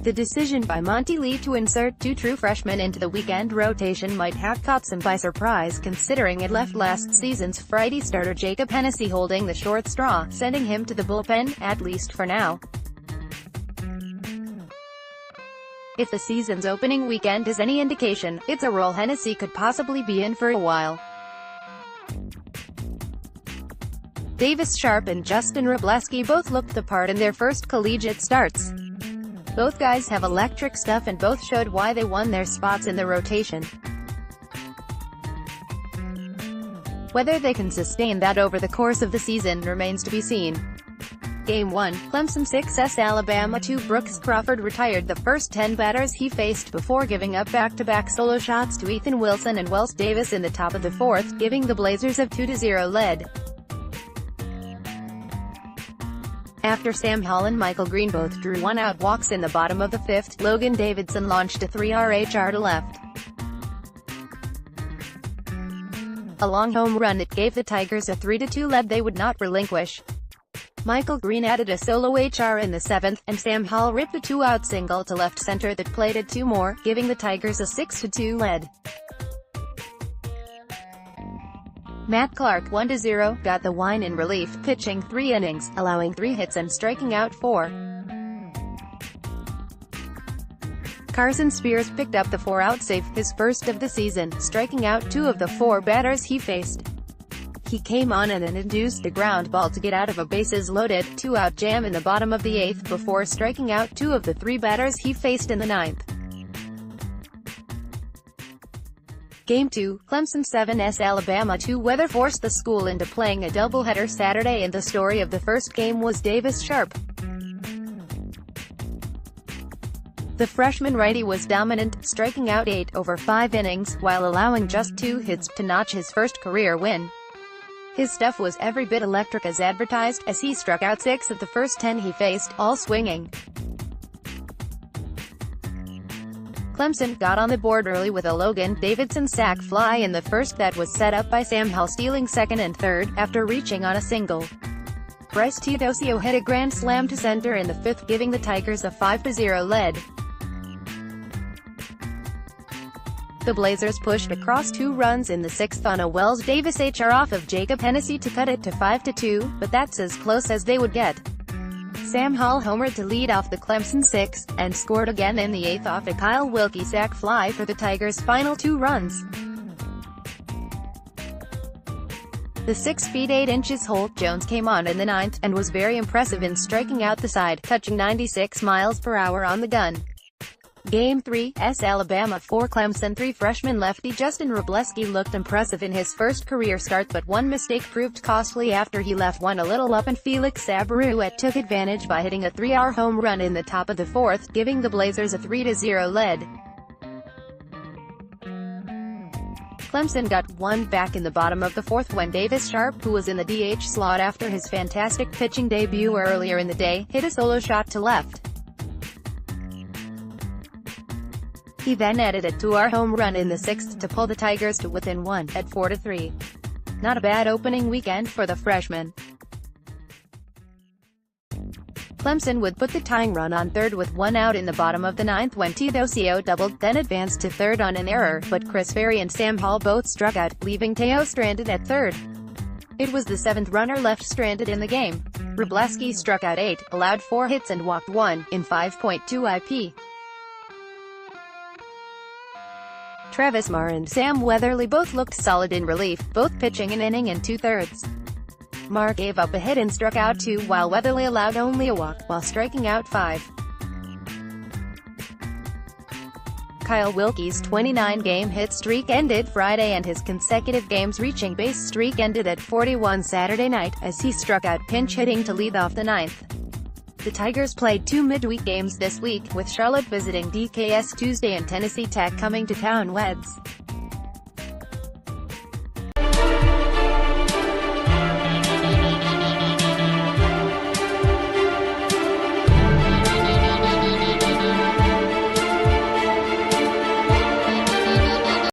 The decision by Monte Lee to insert two true freshmen into the weekend rotation might have caught some by surprise, considering it left last season's Friday starter Jacob Hennessy holding the short straw, sending him to the bullpen, at least for now. If the season's opening weekend is any indication, it's a role Hennessy could possibly be in for a while. Sharpe and Justin Wrobleski both looked the part in their first collegiate starts. Both guys have electric stuff and both showed why they won their spots in the rotation. Whether they can sustain that over the course of the season remains to be seen. Game 1, Clemson 6 Alabama 2. Brooks Crawford retired the first 10 batters he faced before giving up back-to-back solo shots to Ethan Wilson and Wells Davis in the top of the fourth, giving the Blazers a 2-0 lead. After Sam Hall and Michael Green both drew one-out walks in the bottom of the fifth, Logan Davidson launched a 3-RHR to left. A long home run that gave the Tigers a 3-2 lead they would not relinquish. Michael Green added a solo HR in the seventh, and Sam Hall ripped a two-out single to left center that plated two more, giving the Tigers a 6-2 lead. Matt Clark, 1-0, got the win in relief, pitching 3 innings, allowing 3 hits and striking out 4. Carson Spears picked up the 4-out save, his first of the season, striking out 2 of the 4 batters he faced. He came on and then induced a ground ball to get out of a bases-loaded, 2-out jam in the bottom of the 8th before striking out 2 of the 3 batters he faced in the 9th. Game 2, Clemson 7 Alabama 2. Weather forced the school into playing a doubleheader Saturday, and the story of the first game was Sharpe. The freshman righty was dominant, striking out 8 over 5 innings, while allowing just 2 hits to notch his first career win. His stuff was every bit electric as advertised, as he struck out 6 of the first 10 he faced, all swinging. Clemson got on the board early with a Logan Davidson sac fly in the first that was set up by Sam Hall stealing second and third, after reaching on a single. Bryce Teodosio hit a grand slam to center in the 5th, giving the Tigers a 5-0 lead. The Blazers pushed across 2 runs in the 6th on a Wells Davis HR off of Jacob Hennessy to cut it to 5-2, but that's as close as they would get. Sam Hall homered to lead off the Clemson 6, and scored again in the 8th off a Kyle Wilkie sac fly for the Tigers' final 2 runs. The 6 feet 8 inches Holt Jones came on in the 9th, and was very impressive in striking out the side, touching 96 miles per hour on the gun. Game 3, Alabama 4 Clemson 3. Freshman lefty Justin Wrobleski looked impressive in his first career start, but one mistake proved costly after he left one a little up and Felix Abreu took advantage by hitting a 3-RHR home run in the top of the 4th, giving the Blazers a 3-0 lead. Clemson got one back in the bottom of the 4th when Sharpe, who was in the DH slot after his fantastic pitching debut earlier in the day, hit a solo shot to left. He then added a 2-RHR home run in the 6th to pull the Tigers to within 1, at 4-3. Not a bad opening weekend for the freshman. Clemson would put the tying run on third with 1 out in the bottom of the 9th when Teodosio doubled, then advanced to third on an error, but Chris Ferry and Sam Hall both struck out, leaving Teo stranded at third. It was the 7th runner left stranded in the game. Wrobleski struck out 8, allowed 4 hits and walked 1, in 5.2 IP. Travis Marr and Sam Weatherly both looked solid in relief, both pitching an inning and 2/3. Marr gave up a hit and struck out 2, while Weatherly allowed only a walk, while striking out 5. Kyle Wilkie's 29-game hit streak ended Friday, and his consecutive games reaching base streak ended at 41 Saturday night, as he struck out pinch hitting to lead off the 9th. The Tigers played 2 midweek games this week, with Charlotte visiting DKS Tuesday and Tennessee Tech coming to town Wednesday.